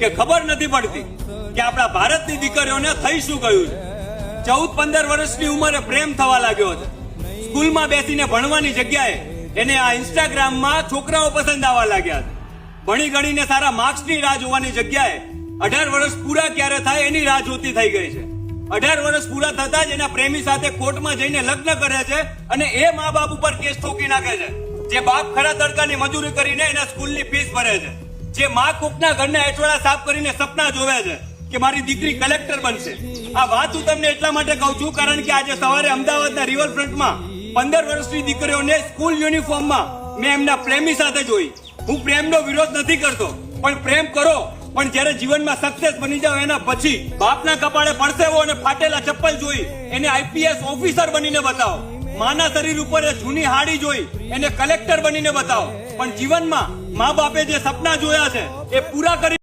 કે ખબર નથી પડતી કે આપણા ભારતની દીકરીઓને થઈ શું ગયું છે। 14-15 વર્ષની ઉંમરે પ્રેમ થવા લાગ્યો છે। સ્કૂલમાં બેસીને ભણવાની જગ્યાએ એને આ ઇન્સ્ટાગ્રામમાં છોકરાઓ પસંદ આવવા લાગ્યા છે। ભણી ગણીને સારા માર્ક્સની રાહ જોવાની જગ્યાએ 18 વર્ષ પૂરા ક્યારે થાય એની રાહ જોતી થઈ ગઈ છે। 18 વર્ષ પૂરા થતા જ એના પ્રેમી સાથે કોર્ટમાં જઈને લગ્ન કરે છે અને એ મા બાપ ઉપર કેસ ઠોકી નાખે છે। જે બાપ ખરા તડકાની મજૂરી કરીને એના સ્કૂલની ફીસ ભરે છે। જે મા કોકના ઘરના એઠવાડા સાફ કરીને સપના જોવે છે કે મારી દીકરી કલેક્ટર બનશે। આ વાત હું તમને એટલા માટે કહું છું કારણ કે આજે સવારે અમદાવાદના રિવરફ્રન્ટમાં 15 વર્ષની દીકરીઓને સ્કૂલ યુનિફોર્મમાં મેં એમના પ્રેમી સાથે જોઈ। હું પ્રેમનો વિરોધ નથી કરતો પણ પ્રેમ કરો પણ જ્યારે જીવનમાં સક્સેસ બની જાવ એના પછી બાપના કપાળે પડસેવો અને ફાટેલા ચપ્પલ જોઈ એને આઈપીએસ ઓફિસર બનીને બતાવો। માના શરીર ઉપર એ જૂની હાડી જોઈ એને કલેક્ટર બનીને બતાવો। પણ જીવનમાં મા બાપે જે સપના જોયા છે એ પૂરા કરી